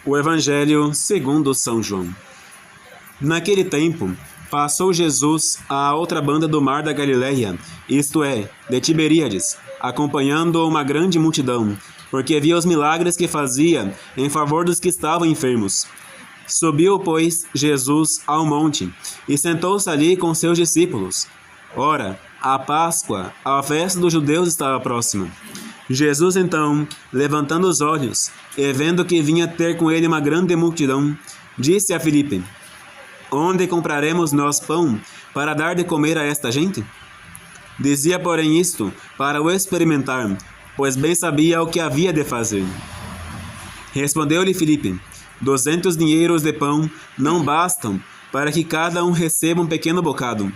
O Evangelho segundo São João. Naquele tempo, passou Jesus à outra banda do mar da Galileia, isto é, de Tiberíades, acompanhando uma grande multidão, porque via os milagres que fazia em favor dos que estavam enfermos. Subiu, pois, Jesus ao monte, e sentou-se ali com seus discípulos. Ora, a Páscoa, a festa dos judeus, estava próxima. Jesus, então, levantando os olhos, e vendo que vinha ter com ele uma grande multidão, disse a Filipe: Onde compraremos nós pão para dar de comer a esta gente? Dizia, porém, isto para o experimentar, pois bem sabia o que havia de fazer. Respondeu-lhe Filipe: 200 dinheiros de pão não bastam para que cada um receba um pequeno bocado.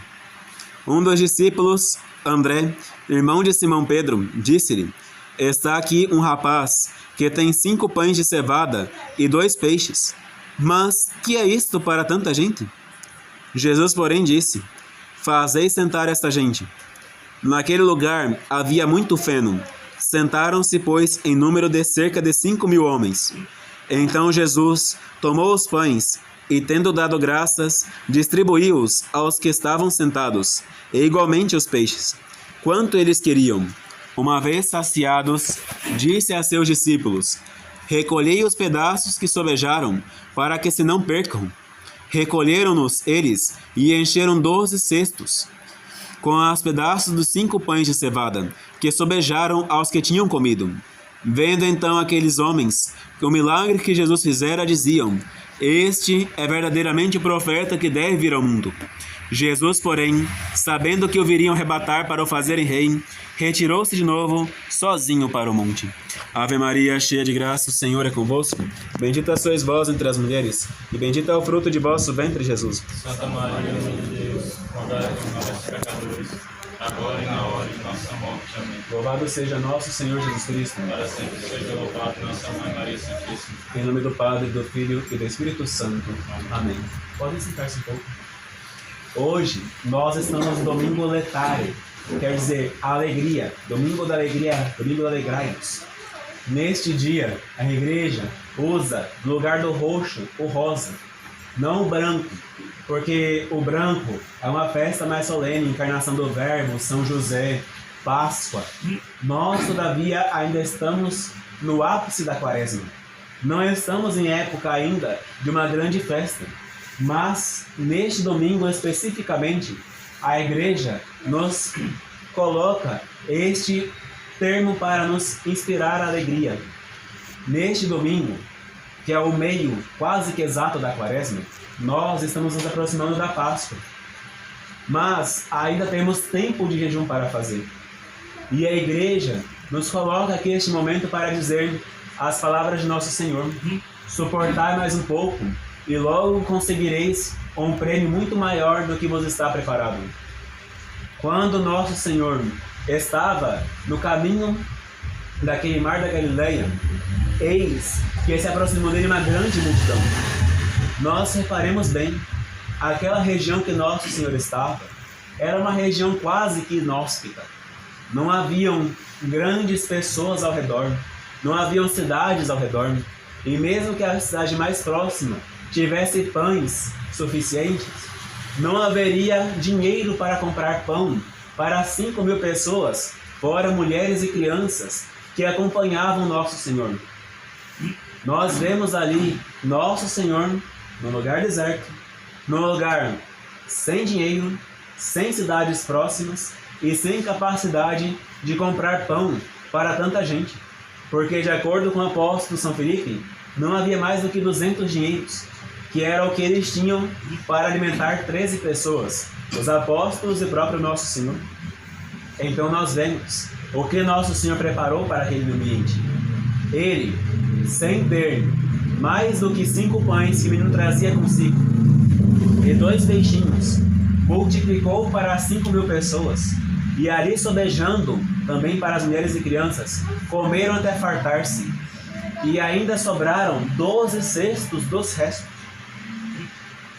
Um dos discípulos, André, irmão de Simão Pedro, disse-lhe: Está aqui um rapaz que tem 5 pães de cevada e 2 peixes. Mas que é isto para tanta gente? Jesus, porém, disse: Fazei sentar esta gente. Naquele lugar havia muito feno. Sentaram-se, pois, em número de cerca de 5.000 homens. Então Jesus tomou os pães e, tendo dado graças, distribuiu-os aos que estavam sentados, e igualmente os peixes, quanto eles queriam. Uma vez saciados, disse a seus discípulos: Recolhei os pedaços que sobejaram, para que se não percam. Recolheram-nos eles e encheram 12 cestos, com os pedaços dos 5 pães de cevada, que sobejaram aos que tinham comido. Vendo então aqueles homens que o milagre que Jesus fizera, diziam: Este é verdadeiramente o profeta que deve vir ao mundo. Jesus, porém, sabendo que o viriam arrebatar para o fazerem rei, retirou-se de novo, sozinho para o monte. Ave Maria, cheia de graça, o Senhor é convosco. Bendita sois vós entre as mulheres, e bendito é o fruto de vosso ventre, Jesus. Santa Maria, Mãe de Deus, rogai por nós, pecadores, agora e na hora de nossa morte. Amém. Louvado seja nosso Senhor Jesus Cristo. Para sempre seja louvado nossa Mãe Maria Santíssima. Em nome do Padre, do Filho e do Espírito Santo. Amém. Podem sentar-se um pouco. Hoje, nós estamos no domingo letário, quer dizer, alegria. Domingo da alegria, domingo da alegrai-nos. Neste dia, a igreja usa, no lugar do roxo, o rosa, não o branco, porque o branco é uma festa mais solene, encarnação do Verbo, São José, Páscoa. Nós, todavia, ainda estamos no ápice da Quaresma. Não estamos em época ainda de uma grande festa. Mas, neste domingo especificamente, a igreja nos coloca este termo para nos inspirar a alegria. Neste domingo, que é o meio quase que exato da Quaresma, nós estamos nos aproximando da Páscoa. Mas ainda temos tempo de jejum para fazer. E a igreja nos coloca aqui este momento para dizer as palavras de nosso Senhor: Suportai mais um pouco, e logo conseguireis um prêmio muito maior do que vos está preparado. Quando nosso Senhor estava no caminho daquele mar da Galileia, eis que se aproximou dele uma grande multidão. Nós reparemos bem, aquela região que nosso Senhor estava era uma região quase que inóspita. Não haviam grandes pessoas ao redor, não haviam cidades ao redor, e mesmo que a cidade mais próxima tivesse pães suficientes, não haveria dinheiro para comprar pão para 5.000 pessoas, fora mulheres e crianças que acompanhavam nosso Senhor. Nós vemos ali nosso Senhor no lugar deserto, no lugar sem dinheiro, sem cidades próximas e sem capacidade de comprar pão para tanta gente, porque, de acordo com o apóstolo São Filipe, não havia mais do que 200 dinheiros, que era o que eles tinham para alimentar 13 pessoas, os apóstolos e próprio nosso Senhor. Então nós vemos o que nosso Senhor preparou para aquele ambiente. Ele, sem ter mais do que 5 pães que o menino trazia consigo e 2 peixinhos, multiplicou para 5.000 pessoas, e ali sobejando também para as mulheres e crianças, comeram até fartar-se, e ainda sobraram 12 cestos dos restos.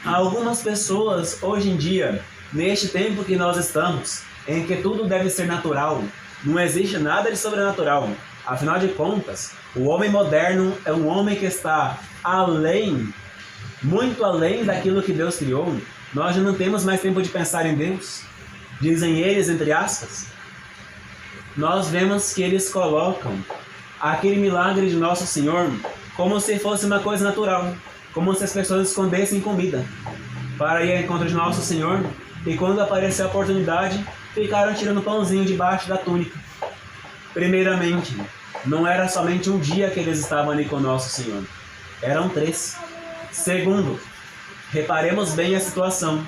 Algumas pessoas hoje em dia, neste tempo que nós estamos, em que tudo deve ser natural, não existe nada de sobrenatural, Afinal de contas, o homem moderno é um homem que está além, muito além daquilo que Deus criou. Nós já não temos mais tempo de pensar em Deus, dizem eles, entre aspas. Nós vemos que eles colocam aquele milagre de Nosso Senhor como se fosse uma coisa natural, como se as pessoas escondessem comida para ir ao encontro de Nosso Senhor, e quando apareceu a oportunidade, ficaram tirando pãozinho debaixo da túnica. Primeiramente, não era somente um dia que eles estavam ali com Nosso Senhor, eram 3. Segundo, reparemos bem a situação.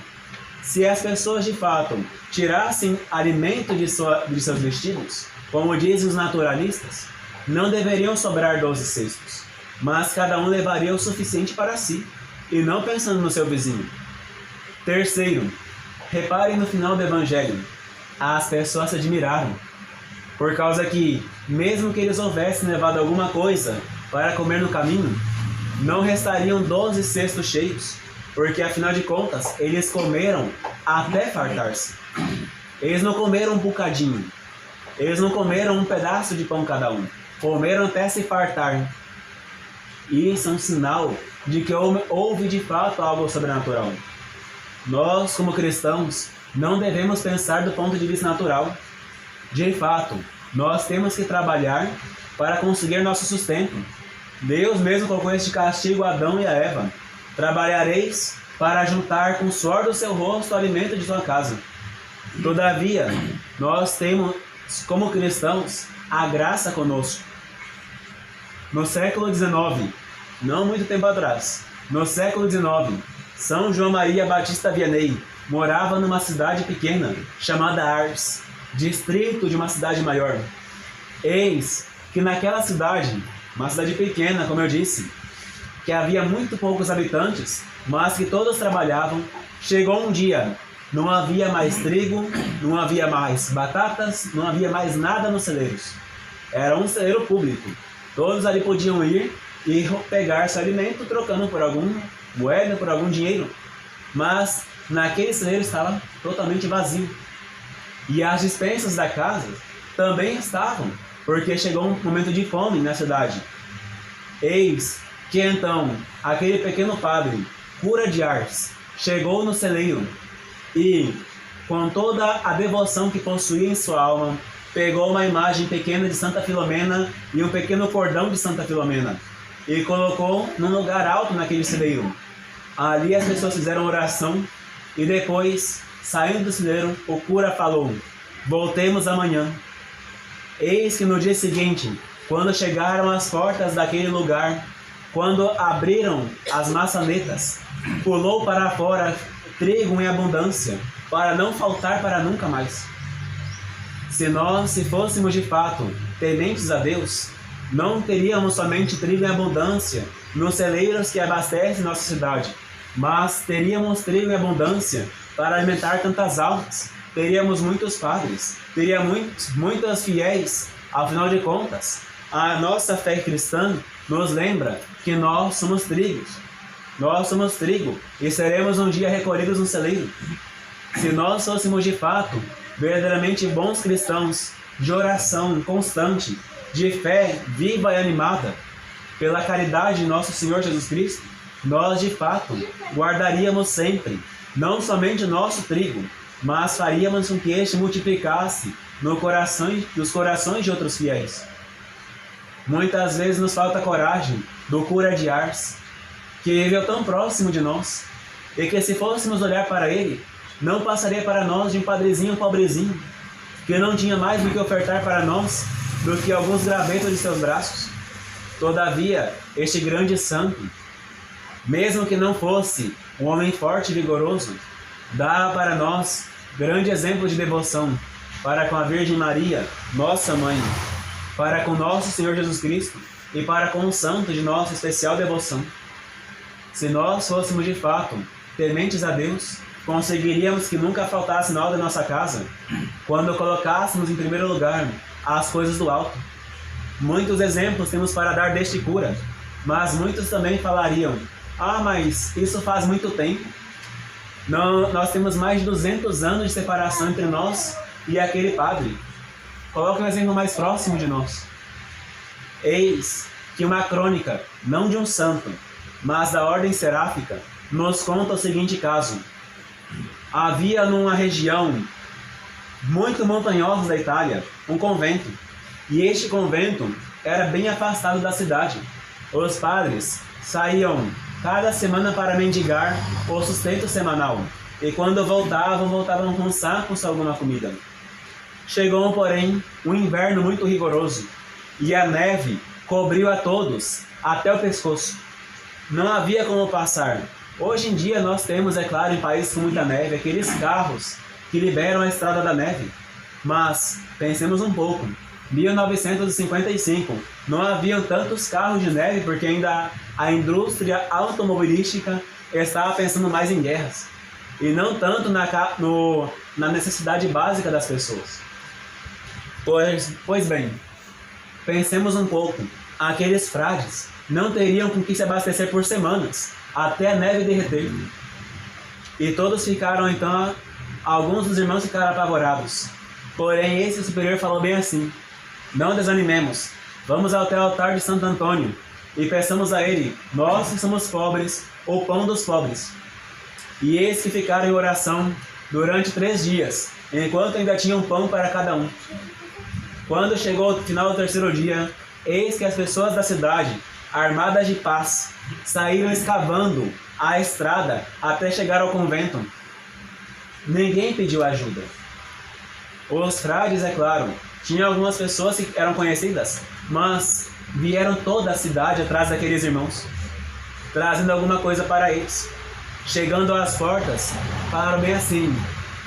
Se as pessoas de fato tirassem alimento de seus vestidos, como dizem os naturalistas, não deveriam sobrar 12 cestos, mas cada um levaria o suficiente para si, e não pensando no seu vizinho. Terceiro, reparem no final do Evangelho. As pessoas se admiraram, por causa que, mesmo que eles houvessem levado alguma coisa para comer no caminho, não restariam 12 cestos cheios, porque afinal de contas, eles comeram até fartar-se. Eles não comeram um bocadinho, eles não comeram um pedaço de pão cada um, comeram até se fartar. E isso é um sinal de que houve de fato algo sobrenatural. Nós, como cristãos, não devemos pensar do ponto de vista natural. De fato, nós temos que trabalhar para conseguir nosso sustento. Deus mesmo colocou este castigo a Adão e a Eva. Trabalhareis para juntar com o suor do seu rosto o alimento de sua casa. Todavia, nós temos, como cristãos, a graça conosco. No século XIX, não muito tempo atrás, no século XIX, São João Maria Batista Vianney morava numa cidade pequena chamada Ars, distrito de uma cidade maior. Eis que naquela cidade, uma cidade pequena, como eu disse, que havia muito poucos habitantes, mas que todos trabalhavam, chegou um dia, não havia mais trigo, não havia mais batatas, não havia mais nada nos celeiros. Era um celeiro público. Todos ali podiam ir e pegar seu alimento, trocando por alguma moeda, por algum dinheiro. Mas naquele celeiro estava totalmente vazio. E as despensas da casa também estavam, porque chegou um momento de fome na cidade. Eis que então aquele pequeno padre, cura de Ars, chegou no celeiro e, com toda a devoção que possuía em sua alma, pegou uma imagem pequena de Santa Filomena e um pequeno cordão de Santa Filomena e colocou num lugar alto naquele celeiro. Ali as pessoas fizeram oração e depois, saindo do celeiro, o cura falou: voltemos amanhã. Eis que no dia seguinte, quando chegaram às portas daquele lugar, quando abriram as maçanetas, pulou para fora trigo em abundância, para não faltar para nunca mais. Se fôssemos de fato tementes a Deus, não teríamos somente trigo em abundância nos celeiros que abastecem nossa cidade, mas teríamos trigo em abundância para alimentar tantas almas, teríamos muitos padres, teríamos muitas fiéis. Afinal de contas, a nossa fé cristã nos lembra que nós somos trigos. Nós somos trigo e seremos um dia recolhidos no celeiro. Se nós fôssemos de fato verdadeiramente bons cristãos, de oração constante, de fé viva e animada, pela caridade de nosso Senhor Jesus Cristo, nós de fato guardaríamos sempre, não somente o nosso trigo, mas faríamos com que este multiplicasse nos corações de outros fiéis. Muitas vezes nos falta coragem do cura de Ars, que viveu tão próximo de nós, e que se fôssemos olhar para ele, não passaria para nós de um padrezinho pobrezinho, que não tinha mais do que ofertar para nós do que alguns gravetos de seus braços. Todavia, este grande santo, mesmo que não fosse um homem forte e vigoroso, dá para nós grande exemplo de devoção para com a Virgem Maria, nossa mãe, para com nosso Senhor Jesus Cristo e para com o santo de nossa especial devoção. Se nós fôssemos de fato tementes a Deus, conseguiríamos que nunca faltasse nada em nossa casa quando colocássemos em primeiro lugar as coisas do alto. Muitos exemplos temos para dar deste cura, mas muitos também falariam: ah, mas isso faz muito tempo. Não, nós temos mais de 200 anos de separação entre nós e aquele padre. Coloque um exemplo mais próximo de nós. Eis que uma crônica, não de um santo, mas da ordem seráfica, nos conta o seguinte caso. Havia numa região muito montanhosa da Itália um convento, e este convento era bem afastado da cidade. Os padres saíam cada semana para mendigar o sustento semanal, e quando voltavam com sacos com alguma comida. Chegou, porém, um inverno muito rigoroso, e a neve cobriu a todos até o pescoço. Não havia como passar. Hoje em dia nós temos, é claro, em países com muita neve, aqueles carros que liberam a estrada da neve. Mas, pensemos um pouco, 1955, não haviam tantos carros de neve porque ainda a indústria automobilística estava pensando mais em guerras e não tanto na necessidade básica das pessoas. Pois bem, pensemos um pouco, aqueles frades não teriam com que se abastecer por semanas, até a neve derreter. E todos ficaram então, alguns dos irmãos ficaram apavorados. Porém, esse superior falou bem assim: não desanimemos, vamos até o altar de Santo Antônio e peçamos a ele, nós que somos pobres, o pão dos pobres. E eis que ficaram em oração durante 3 dias, enquanto ainda tinham pão para cada um. Quando chegou o final do 3º dia, eis que as pessoas da cidade, armadas de paz, saíram escavando a estrada até chegar ao convento. Ninguém pediu ajuda. Os frades, é claro, tinham algumas pessoas que eram conhecidas, mas vieram toda a cidade atrás daqueles irmãos, trazendo alguma coisa para eles. Chegando às portas, falaram bem assim: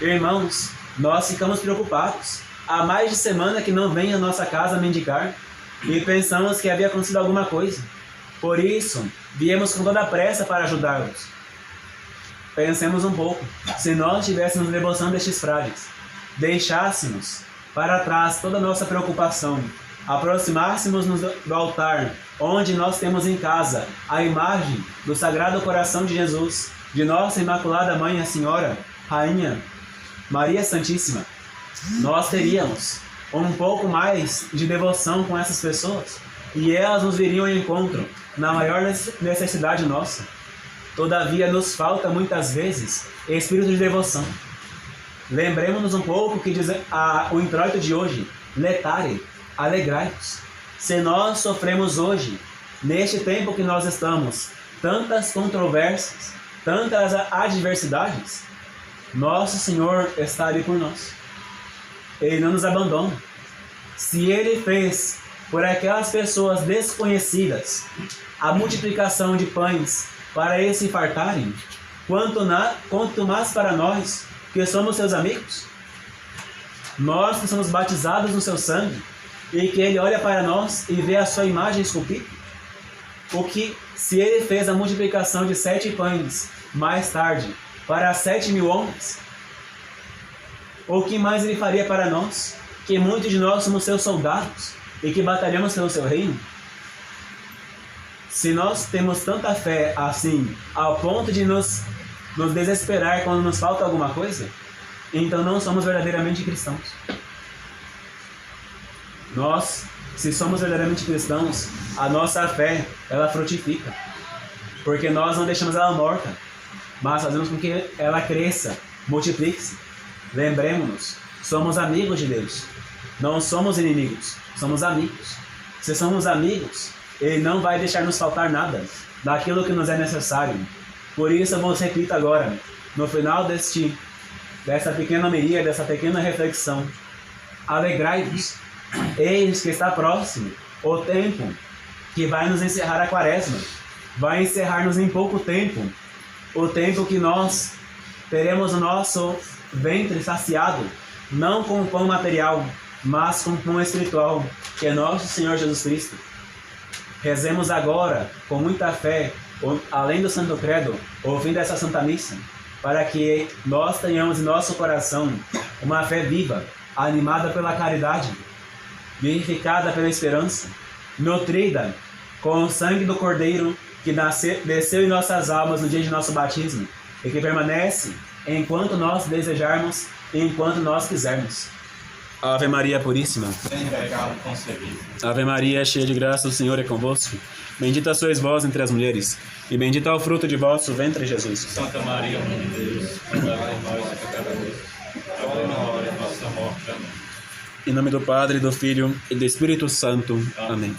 irmãos, nós ficamos preocupados. Há mais de semana que não vem à nossa casa mendigar e pensamos que havia acontecido alguma coisa. Por isso, viemos com toda a pressa para ajudá-los. Pensemos um pouco, se nós tivéssemos devoção destes frades, deixássemos para trás toda a nossa preocupação, aproximássemos-nos do altar, onde nós temos em casa a imagem do Sagrado Coração de Jesus, de nossa Imaculada Mãe, a Senhora, Rainha, Maria Santíssima, nós teríamos um pouco mais de devoção com essas pessoas e elas nos viriam ao encontro na maior necessidade nossa. Todavia, nos falta muitas vezes espírito de devoção. Lembremos-nos um pouco que diz o introito de hoje: letare, alegrai-vos. Se nós sofremos hoje, neste tempo que nós estamos, tantas controvérsias, tantas adversidades, nosso Senhor está ali por nós. Ele não nos abandona. Se Ele fez por aquelas pessoas desconhecidas a multiplicação de pães para eles se fartarem, quanto mais para nós, que somos seus amigos, nós que somos batizados no seu sangue, e que Ele olha para nós e vê a sua imagem esculpida. O que, se Ele fez a multiplicação de 7 pães mais tarde para 7.000 homens, o que mais Ele faria para nós, que muitos de nós somos seus soldados e que batalhamos pelo seu reino? Se nós temos tanta fé assim, ao ponto de nos desesperar quando nos falta alguma coisa, então não somos verdadeiramente cristãos. Nós, se somos verdadeiramente cristãos, a nossa fé, ela frutifica, porque nós não deixamos ela morta, mas fazemos com que ela cresça, multiplique-se. Lembremos-nos, somos amigos de Deus, não somos inimigos, somos amigos. Se somos amigos, Ele não vai deixar nos faltar nada daquilo que nos é necessário. Por isso eu vos repito agora, no final dessa pequena homilia, dessa pequena reflexão: alegrai-vos, eis que está próximo o tempo que vai nos encerrar a quaresma, vai encerrar-nos em pouco tempo, o tempo que nós teremos o nosso ventre saciado, não com o pão material, mas com o pão espiritual, que é nosso Senhor Jesus Cristo. Rezemos agora, com muita fé, além do Santo Credo, o fim dessa Santa Missa, para que nós tenhamos em nosso coração uma fé viva, animada pela caridade, vivificada pela esperança, nutrida com o sangue do Cordeiro que desceu em nossas almas no dia de nosso batismo e que permanece enquanto nós desejarmos e enquanto nós quisermos. Ave Maria Puríssima. sem pecado concebido. Ave Maria, cheia de graça, o Senhor é convosco. Bendita sois vós entre as mulheres, e bendito é o fruto de vosso ventre, Jesus. Santa Maria, Mãe de Deus, rogai por nós, pecadores, agora e na hora de nossa morte. Amém. Em nome do Padre, do Filho e do Espírito Santo. Amém.